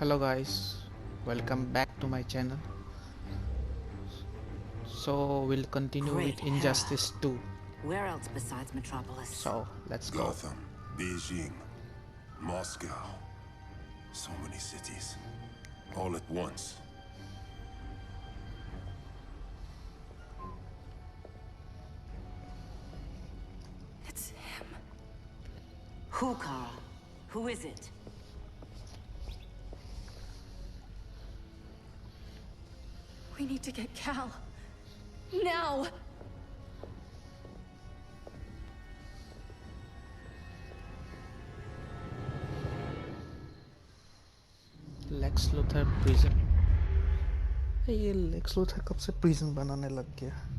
Hello guys, welcome back to my channel. So we'll continue Great with Injustice 2. Where else besides Metropolis? So let's go. Gotham, Beijing, Moscow. So many cities. All at once. It's him. Who, Carl? Who is it? We need to get Cal. Now! Lex Luthor prison. ये Lex Luthor कब से prison बनाने लग गया?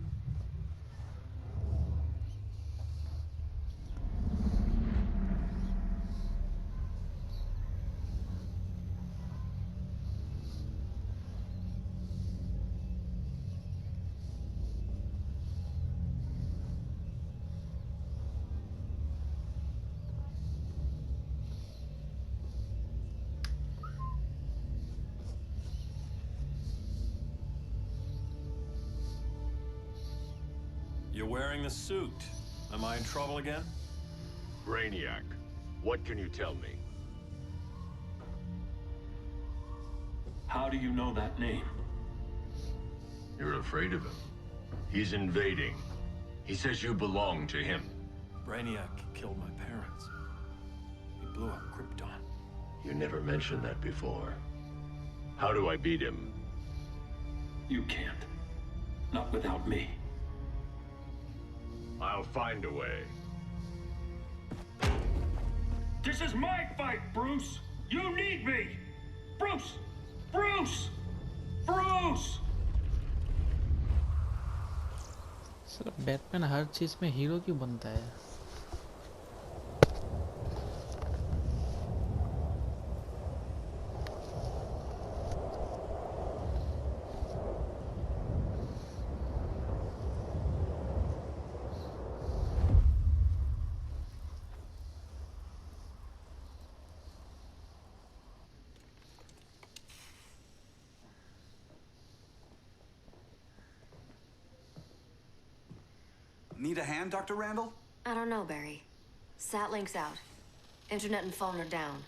You're wearing the suit. Am I in trouble again? Brainiac, what can you tell me? How do you know that name? You're afraid of him. He's invading. He says you belong to him. Brainiac killed my parents. He blew up Krypton. You never mentioned that before. How do I beat him? You can't. Not without me. I'll find a way. This is my fight, Bruce! You need me! Bruce! Bruce! Bruce! Sir Batman हर चीज में hero क्यों बनता है? Need a hand, Dr. Randall? I don't know, Barry. Satlink's out. Internet and phone are down.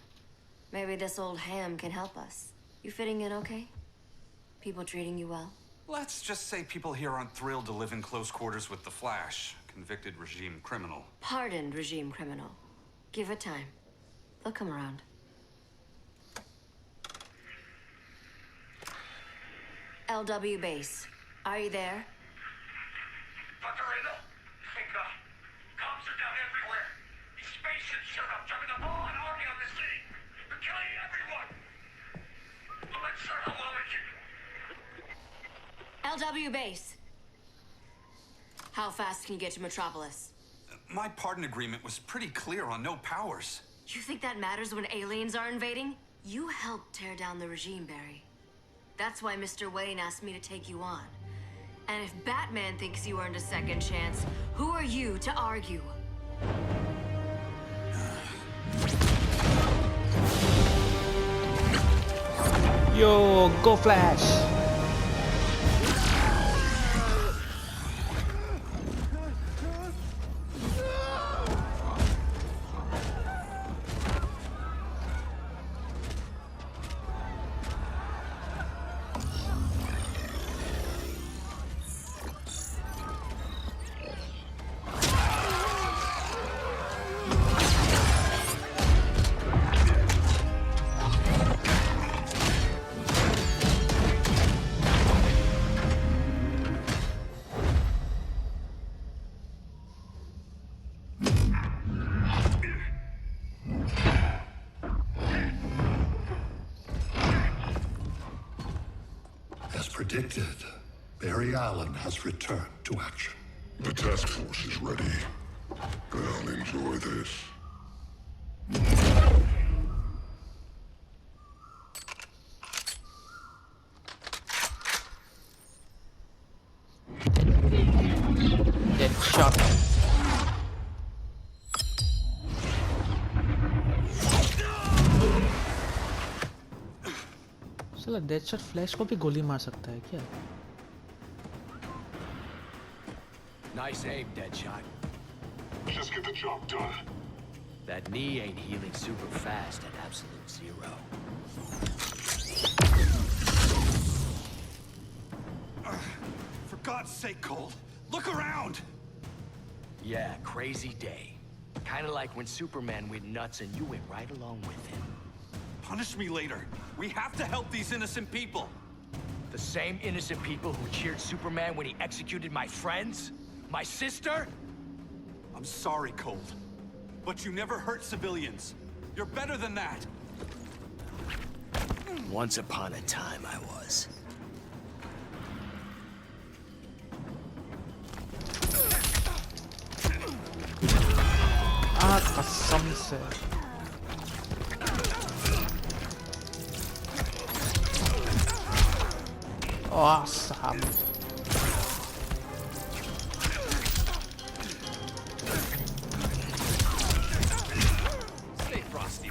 Maybe this old ham can help us. You fitting in okay? People treating you well? Let's just say people here aren't thrilled to live in close quarters with the Flash, convicted regime criminal. Pardoned regime criminal. Give it time. They'll come around. LW base. Are you there? Dr. Randall? Thank God. Cops are down everywhere. These spaceships showed up, jumping the ball and army on the city. They're killing everyone. I'm not sure how long it can... LW base. How fast can you get to Metropolis? My pardon agreement was pretty clear on no powers. You think that matters when aliens are invading? You helped tear down the regime, Barry. That's why Mr. Wayne asked me to take you on. And if Batman thinks you earned a second chance, who are you to argue? Yo, go Flash! As predicted, Barry Allen has returned to action. The task force is ready. I'll enjoy this. Shot. चलो deadshot flash को भी गोली मार सकता है क्या? Nice aim, Deadshot. Just get the job done. That knee ain't healing super fast at absolute zero. For God's sake, Cole, look around! Yeah, crazy day. Kinda like when Superman went nuts and you went right along with him. Punish me later. We have to help these innocent people. The same innocent people who cheered Superman when he executed my friends? My sister? I'm sorry, Cole. But you never hurt civilians. You're better than that. Once upon a time, I was. कसम से साहब Stay frosty.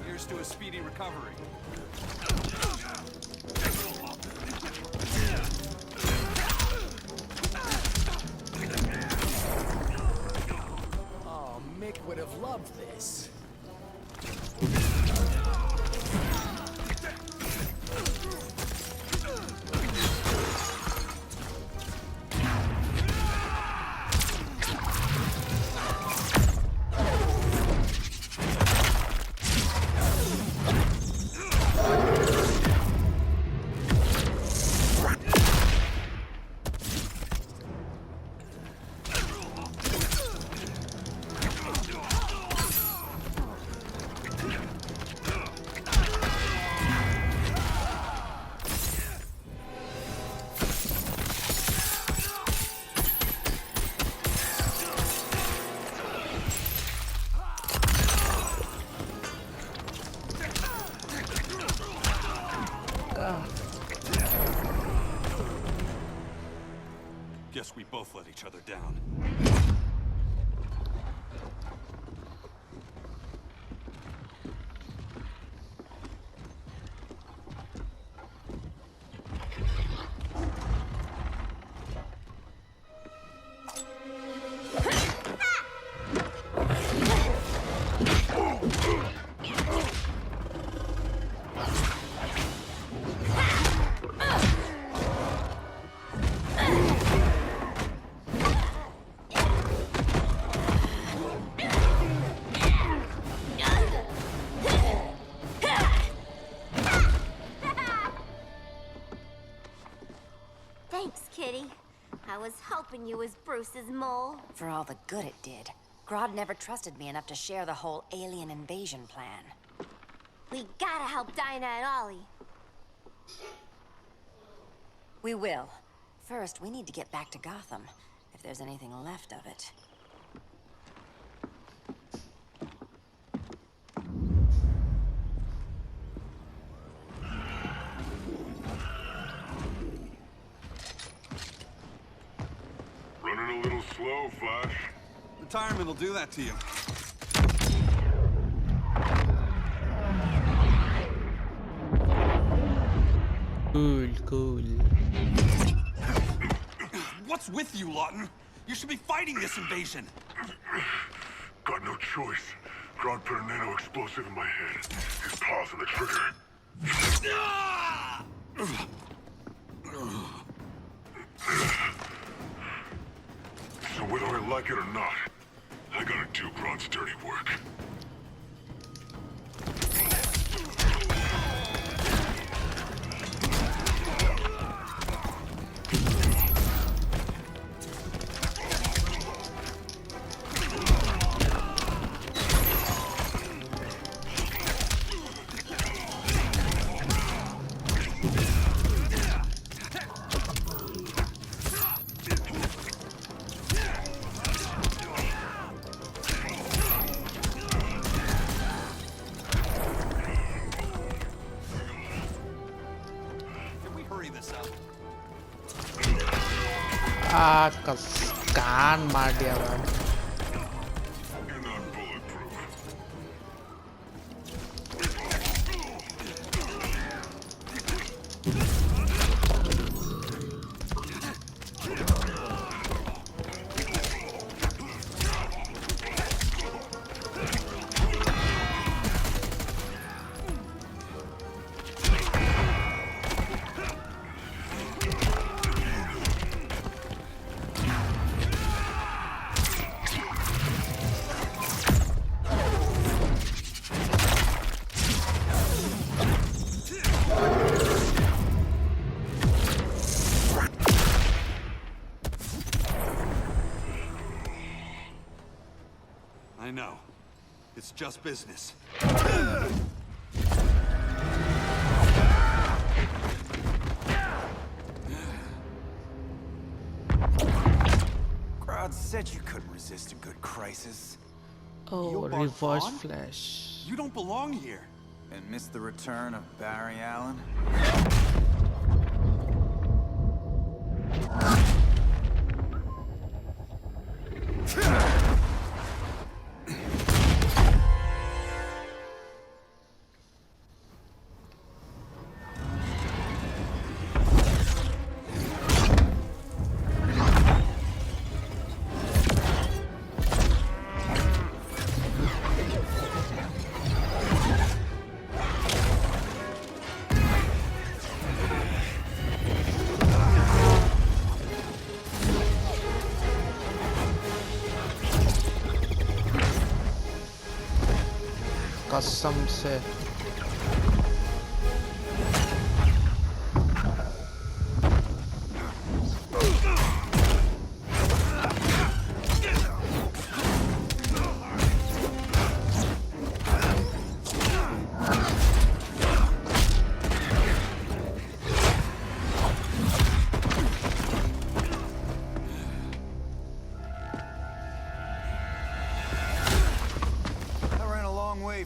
Here's to a speedy recovery. Oh, Mick would have loved this. Guess we both let each other down. Thanks, Kitty. I was hoping you was Bruce's mole. For all the good it did. Grodd never trusted me enough to share the whole alien invasion plan. We gotta help Dinah and Ollie. We will. First, we need to get back to Gotham, if there's anything left of it. Running a little slow, Flash. Retirement will do that to you. Cool. What's with you, Lawton? You should be fighting this invasion. Got no choice. Grodd put a nano explosive in my head. His paws on the trigger. So whether I like it or not, I gotta do Grodd's dirty work. कान मार दिया भाई। You're not bulletproof. I know. It's just business. Grodd said you couldn't resist a good crisis. Oh, You're reverse Bond? flash. You don't belong here. And miss the return of Barry Allen? कसम से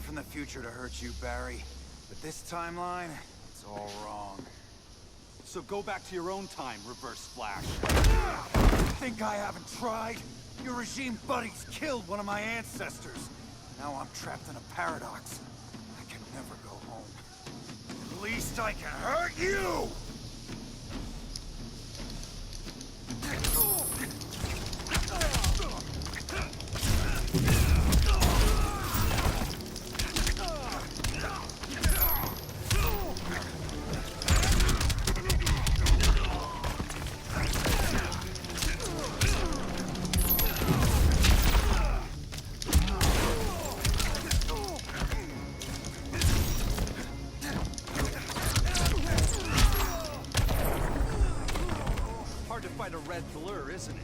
From the future to hurt you, Barry. But this timeline, it's all wrong. So go back to your own time, Reverse Flash. Think I haven't tried? Your regime buddies killed one of my ancestors. Now I'm trapped in a paradox. I can never go home. At least I can hurt you! Hard to fight a red blur, isn't it?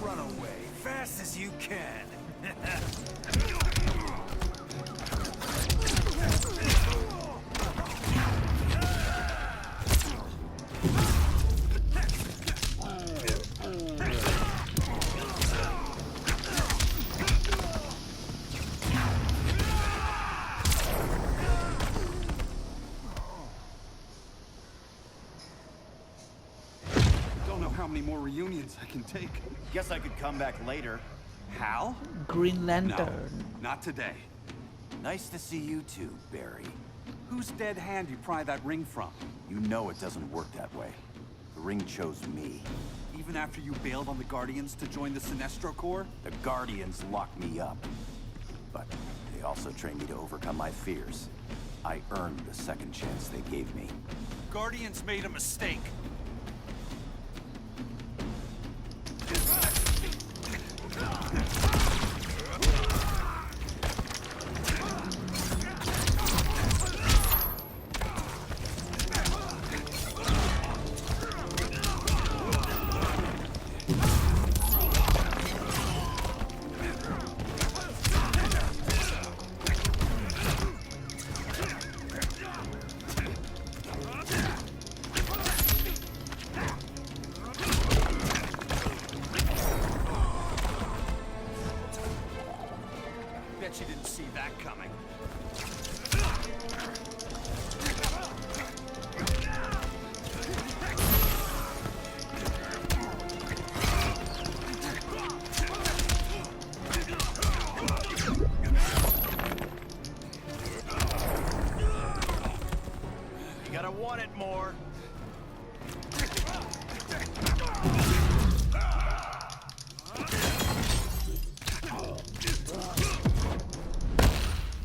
Run away, fast as you can. Don't know how many more reunions I can take. Guess I could come back later. Hal? Green No, Lantern. not today. Nice to see you too, Barry. Whose dead hand you pry that ring from? You know it doesn't work that way. The ring chose me. Even after you bailed on the Guardians to join the Sinestro Corps? The Guardians locked me up. But they also trained me to overcome my fears. I earned the second chance they gave me. Guardians made a mistake.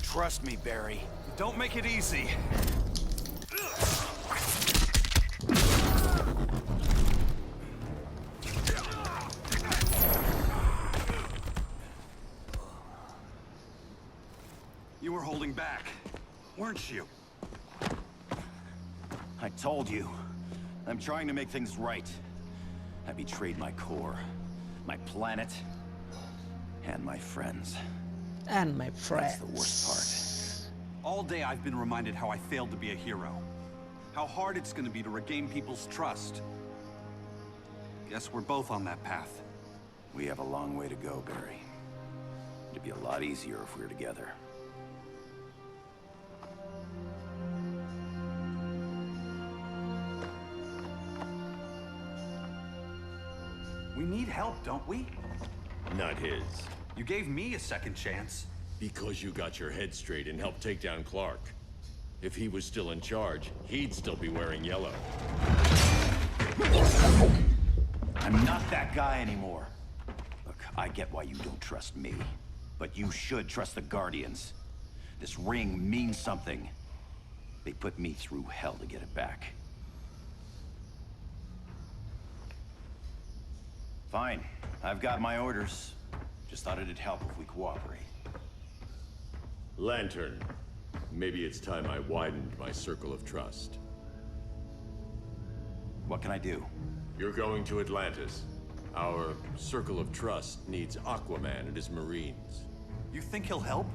Trust me, Barry. Don't make it easy. You were holding back, weren't you? I told you. I'm trying to make things right. I betrayed my core, my planet, and my friends. And my friends. That's the worst part. All day I've been reminded how I failed to be a hero. How hard it's gonna be to regain people's trust. Guess we're both on that path. We have a long way to go, Barry. It'd be a lot easier if we were together. We need help, don't we? Not his. You gave me a second chance. Because you got your head straight and helped take down Clark. If he was still in charge, he'd still be wearing yellow. I'm not that guy anymore. Look, I get why you don't trust me. But you should trust the Guardians. This ring means something. They put me through hell to get it back. Fine. I've got my orders. Just thought it'd help if we cooperate. Lantern. Maybe it's time I widened my circle of trust. What can I do? You're going to Atlantis. Our circle of trust needs Aquaman and his Marines. You think he'll help?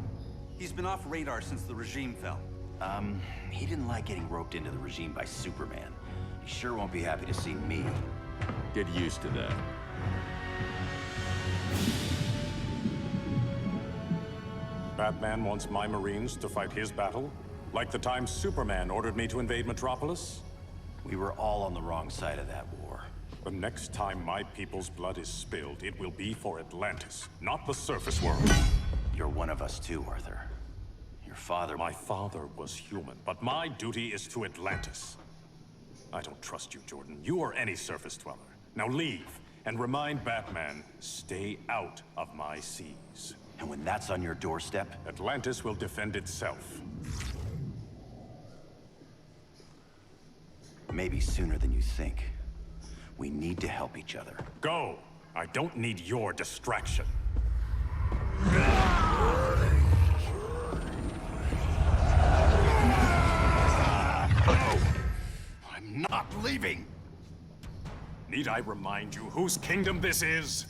He's been off radar since the regime fell. He didn't like getting roped into the regime by Superman. He sure won't be happy to see me. Get used to that. Batman wants my Marines to fight his battle? Like the time Superman ordered me to invade Metropolis? We were all on the wrong side of that war. The next time my people's blood is spilled, it will be for Atlantis, not the surface world. You're one of us too, Arthur. Your father... My father was human, but my duty is to Atlantis. I don't trust you, Jordan. You or any surface dweller. Now leave, and remind Batman, stay out of my seas. And when that's on your doorstep... Atlantis will defend itself. Maybe sooner than you think. We need to help each other. Go! I don't need your distraction. I'm not leaving! Need I remind you whose kingdom this is?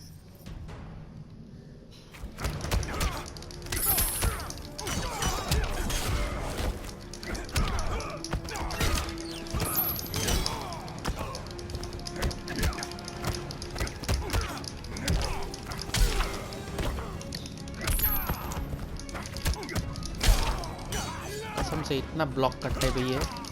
कसम से इतना block करते भी है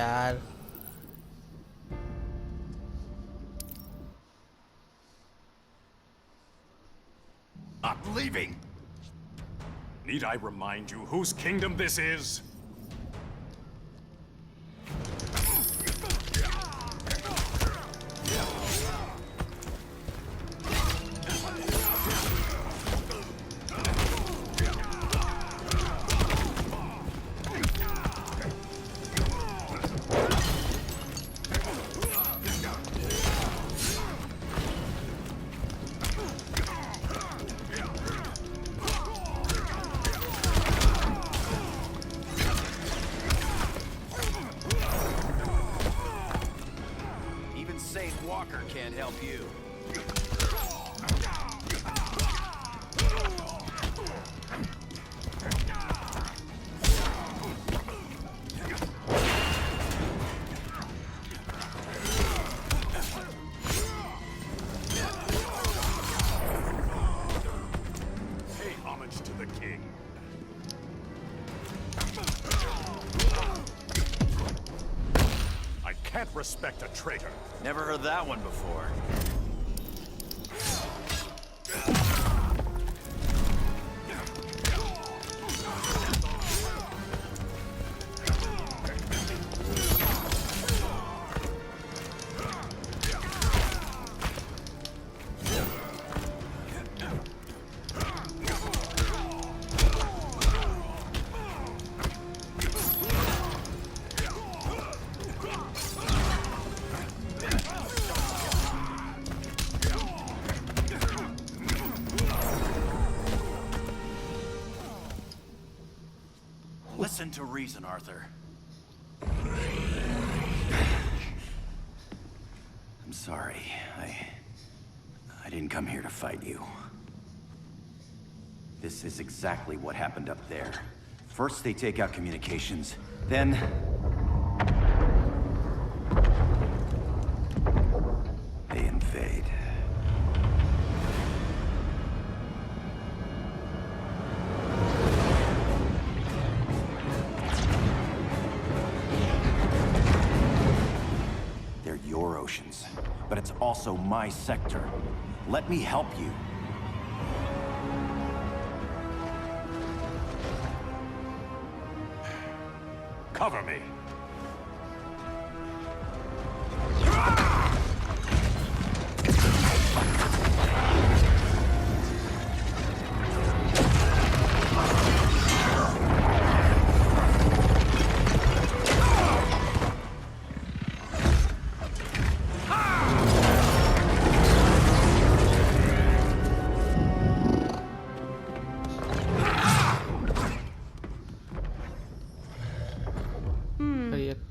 यार Not leaving. Need I remind you whose kingdom this is? Walker can't help you. Pay homage to the king. I can't respect a traitor. Never heard that one before. Listen to reason, Arthur. I'm sorry. I didn't come here to fight you. This is exactly what happened up there. First they take out communications, then... they invade. They're your oceans, but it's also my sector. Let me help you. Cover me.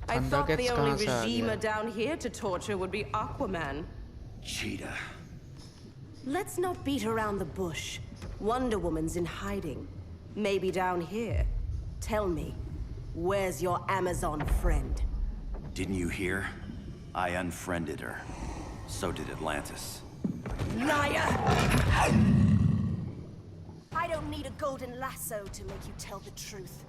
I thought the only regimer down here to torture would be Aquaman. Cheetah. Let's not beat around the bush. Wonder Woman's in hiding. Maybe down here. Tell me, where's your Amazon friend? Didn't you hear? I unfriended her. So did Atlantis. Liar! I don't need a golden lasso to make you tell the truth.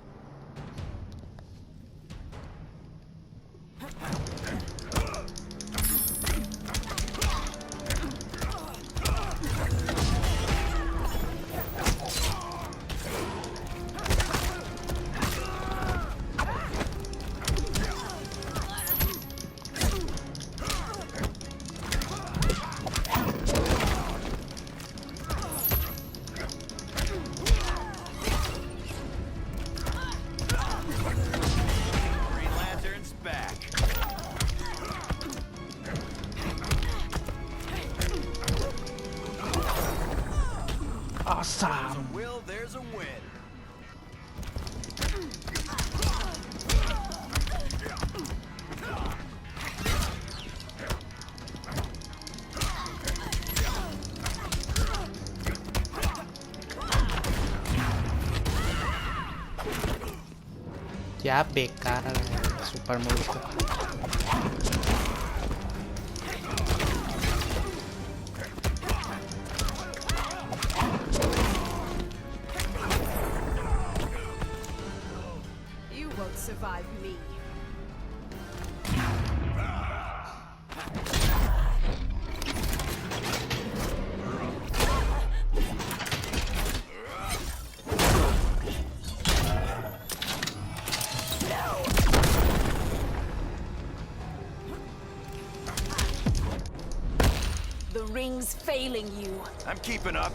Green Lantern's back. Awesome. There's a will, there's a win. क्या बेकार है super move का You won't survive me. ring's failing you. I'm keeping up.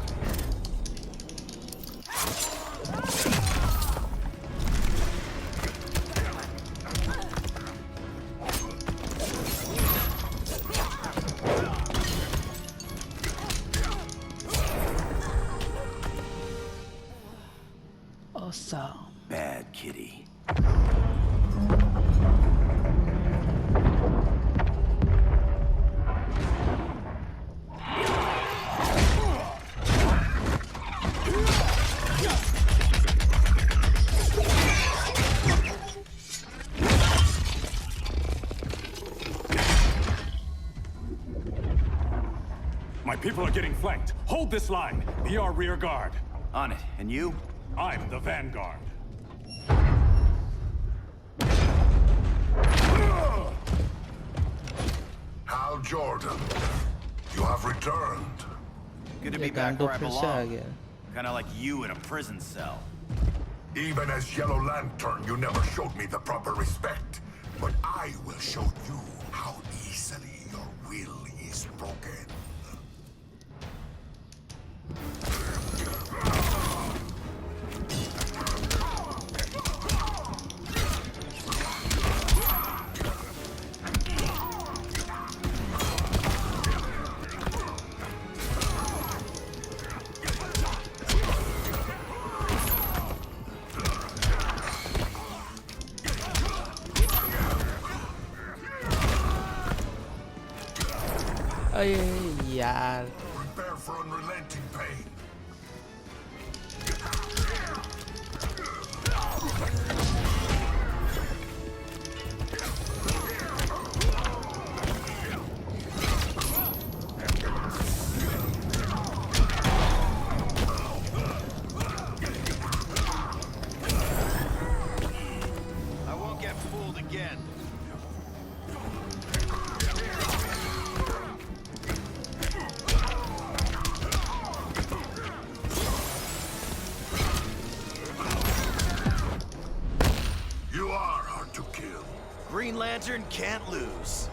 Awesome. Bad kitty. My people are getting flanked. Hold this line. Be our rear guard. On it. And you? I'm the vanguard. Hal Jordan, you have returned. Good to be back where I belong. Kinda like you in a prison cell. Even as Yellow Lantern, you never showed me the proper respect. But I will show you how easily your will is broken. अरे यार Prepare for unrelenting pain. I won't get fooled again. You are hard to kill. Green Lantern can't lose.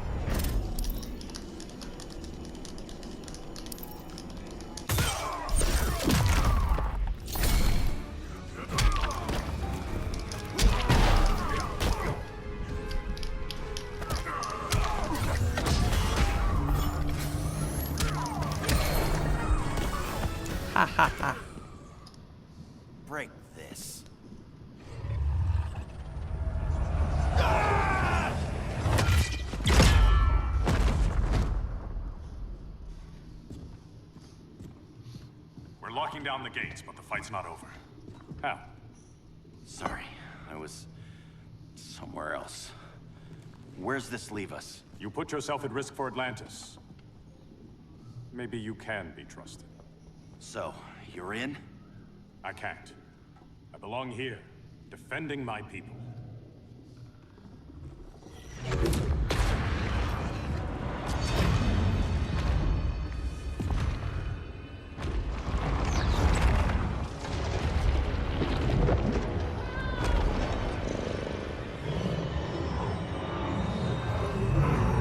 Ha ha ha. Break this. We're locking down the gates, but the fight's not over. Hal. Sorry, I was somewhere else. Where's this leave us? You put yourself at risk for Atlantis. Maybe you can be trusted. So, you're in? I can't. I belong here, defending my people.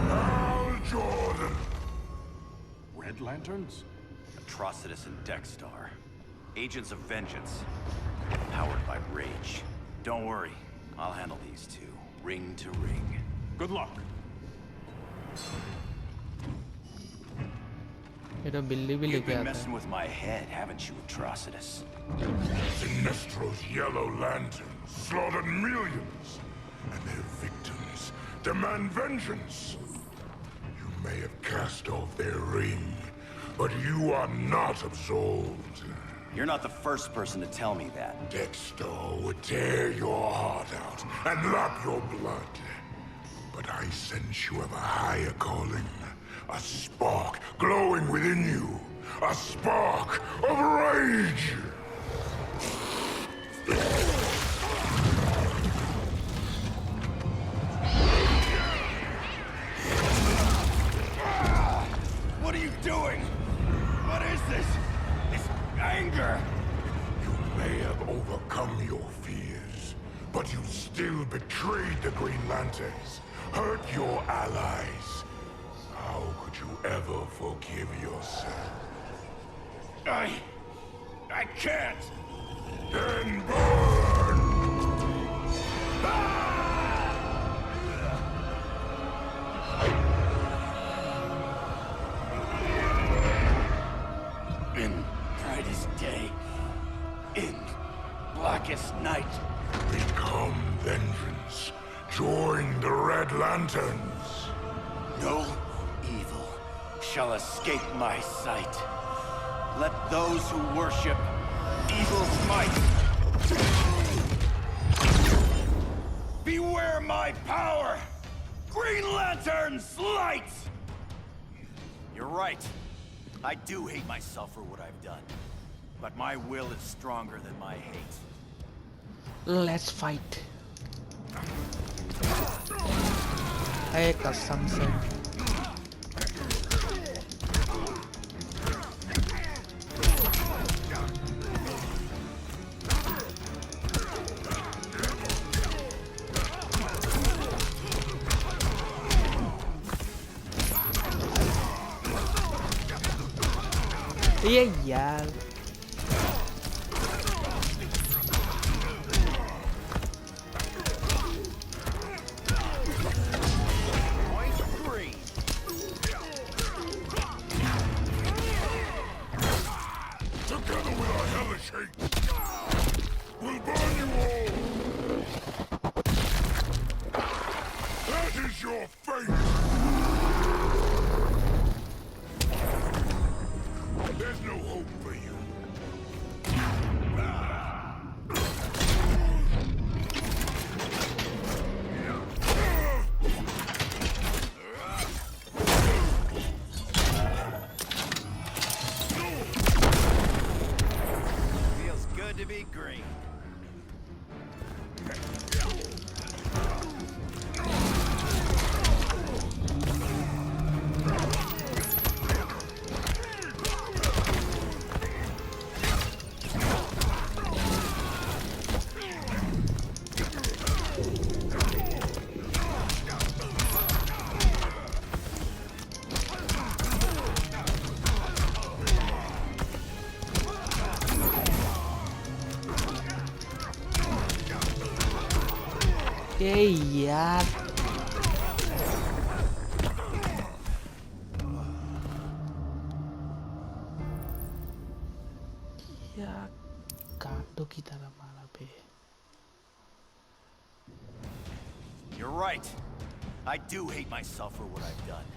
Hal Jordan. Red Lanterns? Atrocitus and Dexstar. Agents of Vengeance. Powered by rage. Don't worry, I'll handle these two, ring to ring. Good luck. मेरा बिल्ली भी You've लेके been आता messing है with my head, haven't you, Atrocitus? Sinestro's Yellow Lanterns slaughtered millions, and their victims demand vengeance. You may have cast off their ring, but you are not absolved. You're not the first person to tell me that. Dexter would tear your heart out and lap your blood. But I sense you have a higher calling. A spark glowing within you. A spark of rage! What are you doing? What is this? This anger! You may have overcome your fears, but you still betrayed the Green Lanterns, hurt your allies. How could you ever forgive yourself? I can't! Then burn! In brightest day, in blackest night. Become vengeance. Join the Red Lanterns. No evil shall escape my sight. Let those who worship evil's might beware my power! Green Lantern's light! You're right. I do hate myself for what I've done. But my will is stronger than my hate. Let's fight. Hey, कसम से. ये यार. Together with our hellish hate, we'll burn you all! That is your fate! There's no hope for you. Feels good to be green. ये यार. क्या कांटों की तरह मारा पे. You're right. I do hate myself for what I've done.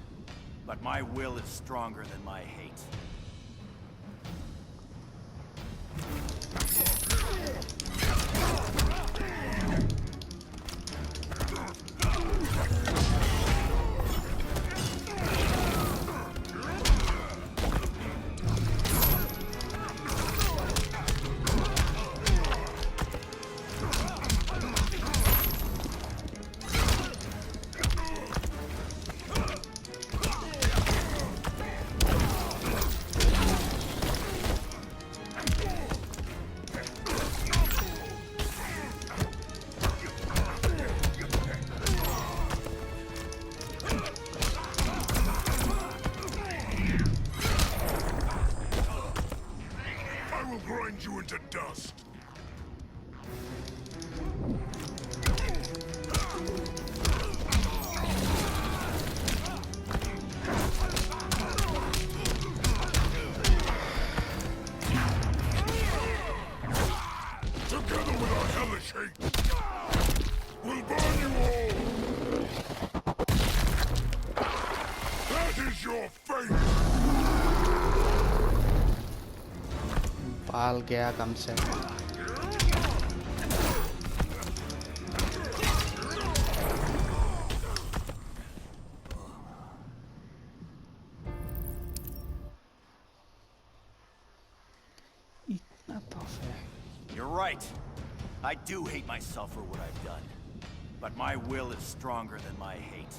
But my will is stronger than my hate. Grind you into dust. Together with our hellish hate, we'll burn you all. That is your fate. पाल गया कम से. इतना tough है. You're right. I do hate myself for what I've done. But my will is stronger than my hate.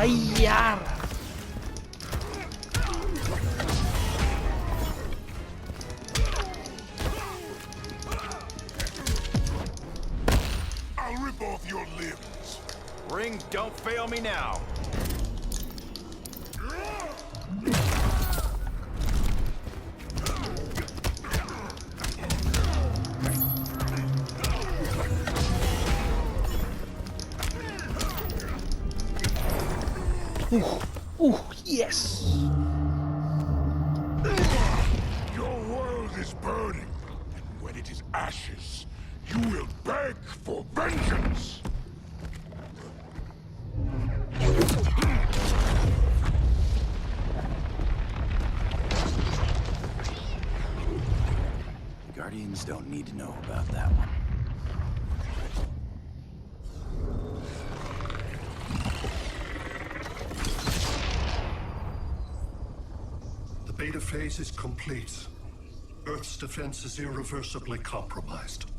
Ayar. I'll rip off your limbs. Ring, don't fail me now. Ooh, yes. Your world is burning, and when it is ashes, you will beg for vengeance. Guardians don't need to know about that one. The beta phase is complete. Earth's defense is irreversibly compromised.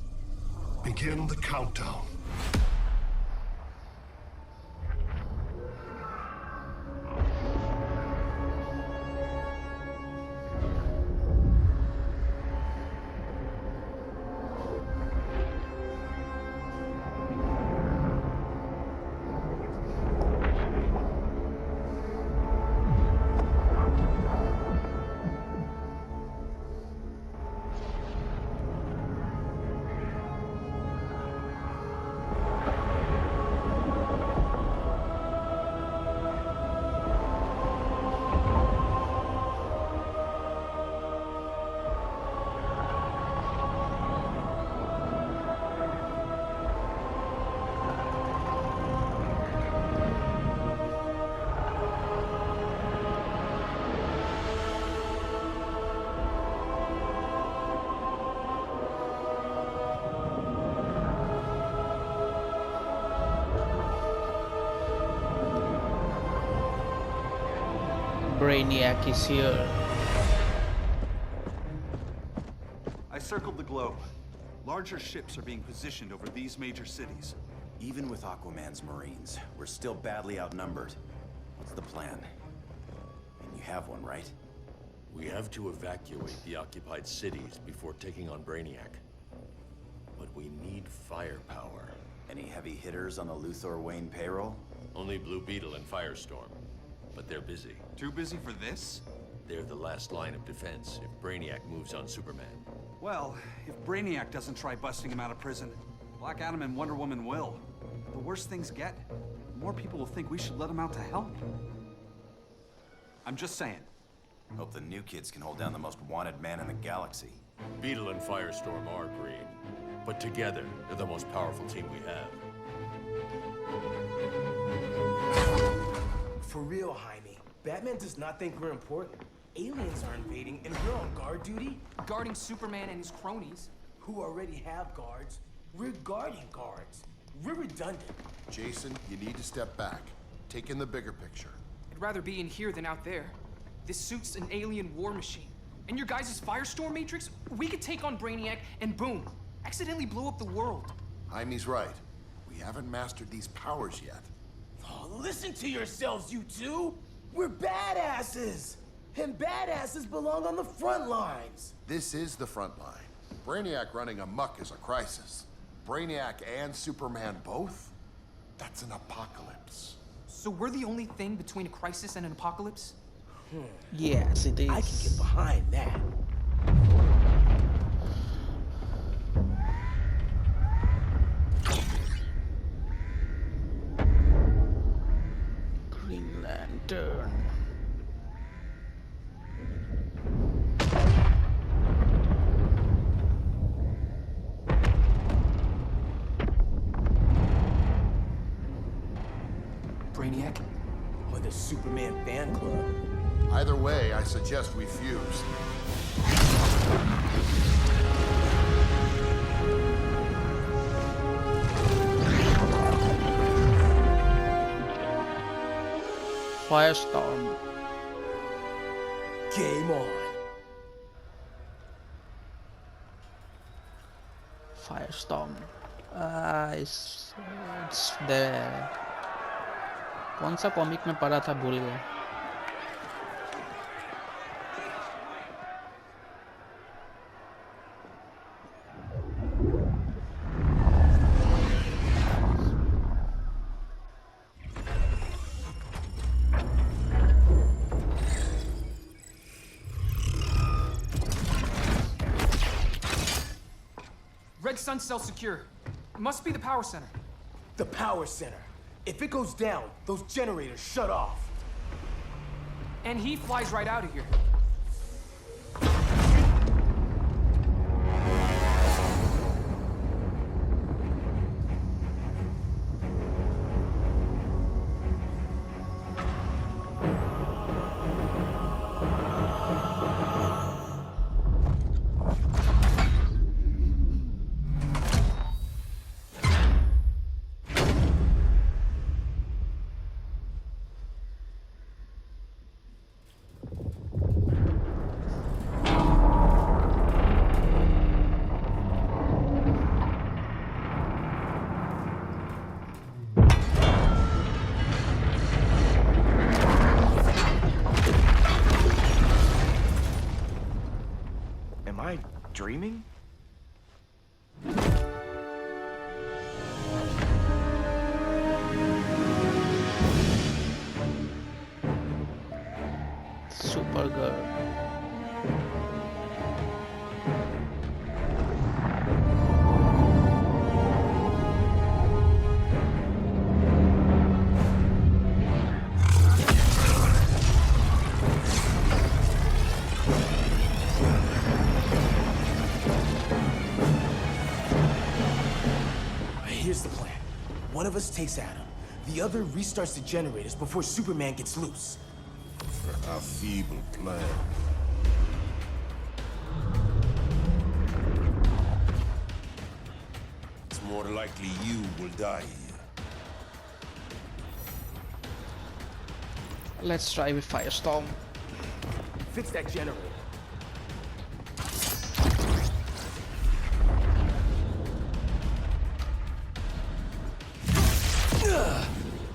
Begin the countdown. Brainiac is here. I circled the globe. Larger ships are being positioned over these major cities. Even with Aquaman's Marines, we're still badly outnumbered. What's the plan? And you have one, right? We have to evacuate the occupied cities before taking on Brainiac. But we need firepower. Any heavy hitters on the Luthor Wayne payroll? Only Blue Beetle and Firestorm. But they're busy. Too busy for this? They're the last line of defense if Brainiac moves on Superman. Well, if Brainiac doesn't try busting him out of prison, Black Adam and Wonder Woman will. The worse things get, the more people will think we should let him out to help. I'm just saying. Hope the new kids can hold down the most wanted man in the galaxy. Beetle and Firestorm are green, but together, they're the most powerful team we have. For real, Jaime. Batman does not think we're important. Aliens are invading, and we're on guard duty? Guarding Superman and his cronies. Who already have guards. We're guarding guards. We're redundant. Jason, you need to step back. Take in the bigger picture. I'd rather be in here than out there. This suit's an alien war machine. And your guys' Firestorm Matrix, we could take on Brainiac and boom, accidentally blow up the world. Jaime's right. We haven't mastered these powers yet. Oh, listen to yourselves, you two! We're badasses! And badasses belong on the front lines! This is the front line. Brainiac running amok is a crisis. Brainiac and Superman both? That's an apocalypse. So we're the only thing between a crisis and an apocalypse? Yes, it is. I can get behind that. Green Lantern. Brainiac? Or the Superman fan club. Either way, I suggest we fuse. Firestorm. Game on. Firestorm. It's there. कौन सा comic में पढ़ा था भूल गया. Red Sun cell secure. Must be the power center. The power center. If it goes down, those generators shut off. And he flies right out of here. Am I dreaming? Supergirl. Here's the plan. One of us takes Adam. The other restarts the generators before Superman gets loose. A feeble plan. It's more likely you will die here. Let's try with Firestorm. Fix that generator.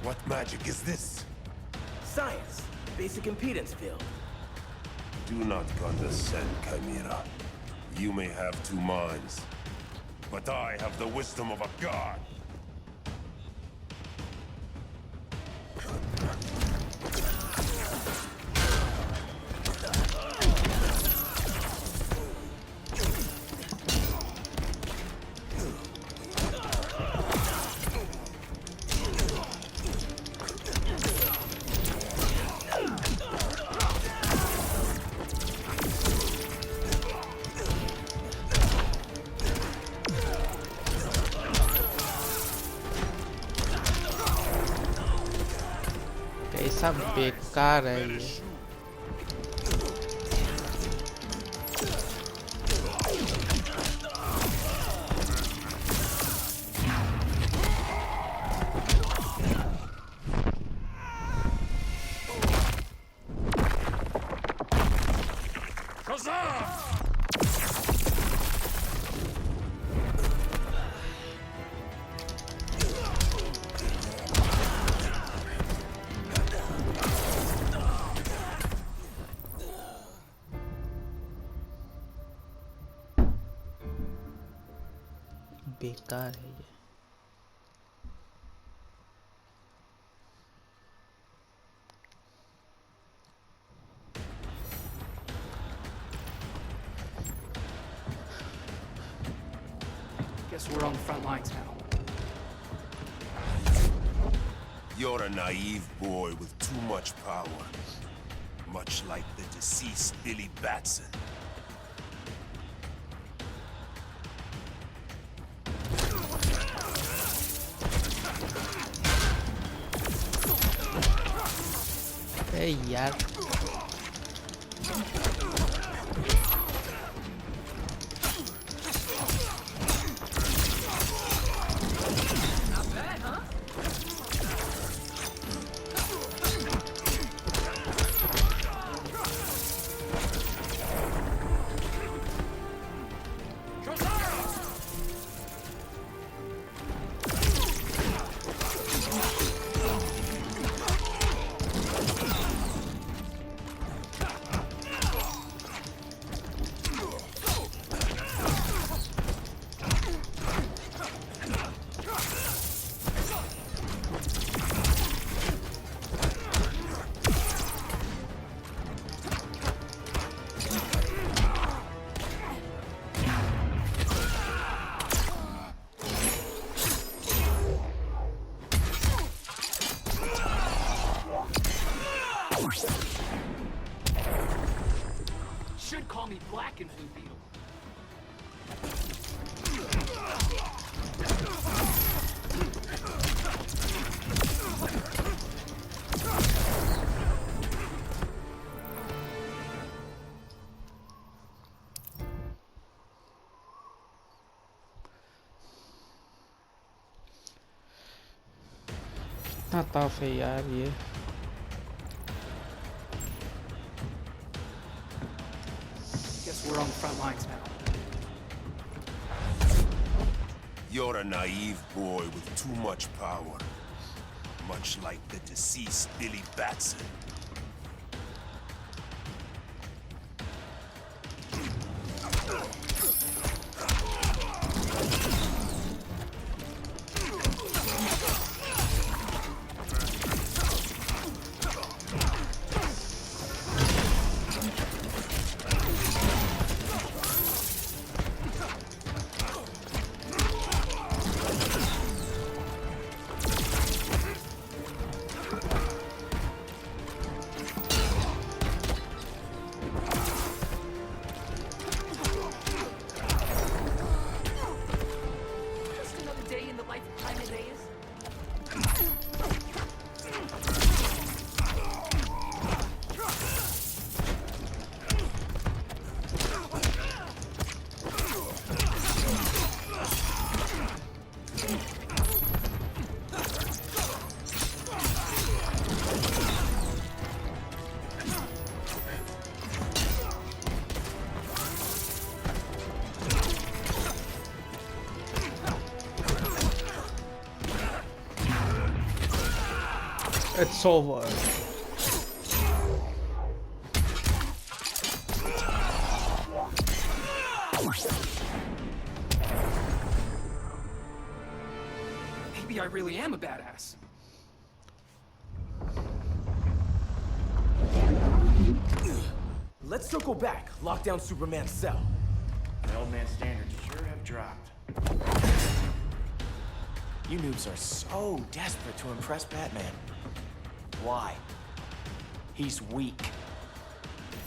What magic is this? Science. Basic impedance field. Do not condescend, Chimera. You may have two minds, but I have the wisdom of a god. कैसा बेकार है ये. बेकार है ये. Guess we're on the front lines now. You're a naive boy with too much power. Much like the deceased Billy Batson. Hey यार. me Black and Blue Beetle. कितना tough है यार ये. Guess we're on the front lines now. You're a naive boy with too much power. Much like the deceased Billy Batson. It's over. Maybe I really am a badass. Let's circle back. Lock down Superman's cell. The old man's standards sure have dropped. You noobs are so desperate to impress Batman. Why? He's weak.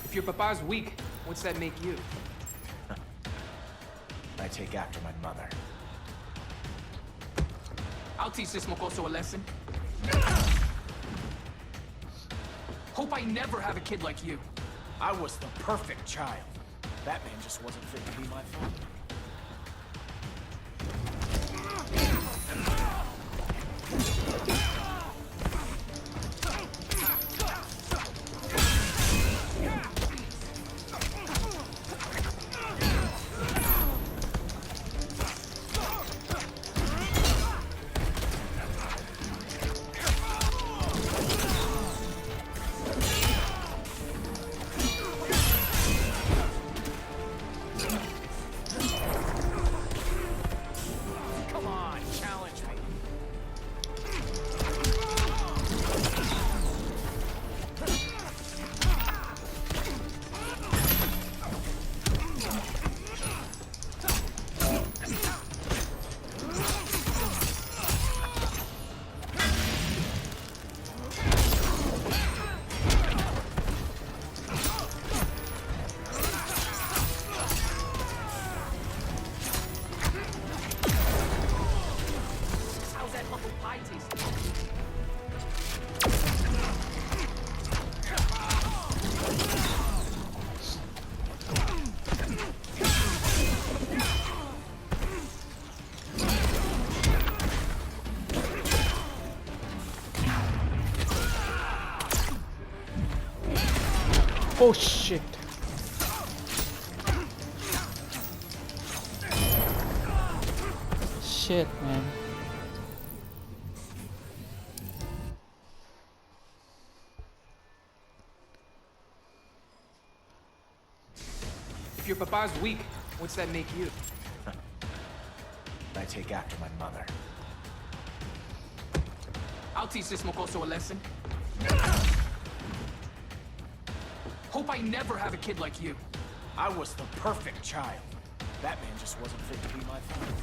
If your papa's weak, what's that make you? I take after my mother. I'll teach this mocoso a lesson. Hope I never have a kid like you. I was the perfect child. Batman just wasn't fit to be my father. Oh shit. Shit, man. If your papa's weak, what's that make you? I take after my mother. I'll teach this mocoso a lesson. Hope I never have a kid like you. I was the perfect child. Batman just wasn't fit to be my father.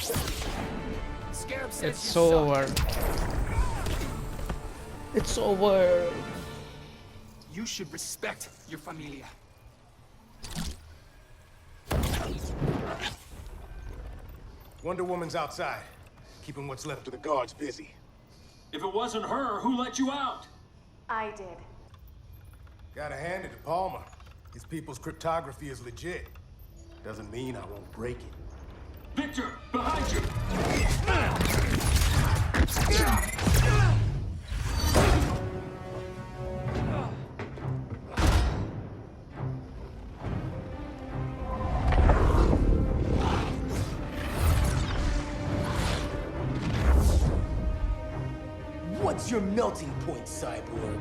Scarab says It's you suck. over. It's over. You should respect your familia. Wonder Woman's outside, keeping what's left of the guards busy. If it wasn't her, who let you out? I did. Gotta hand it to Palmer. His people's cryptography is legit. Doesn't mean I won't break it. Victor, behind you! What's your melting point, Cyborg?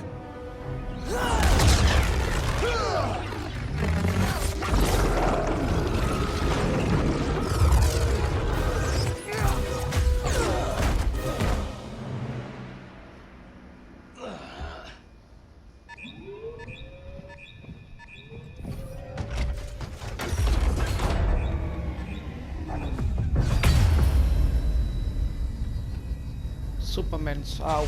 Superman's out.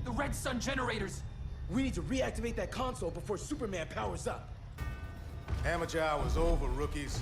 The Red Sun generators! We need to reactivate that console before Superman powers up. Amateur hour's over, rookies.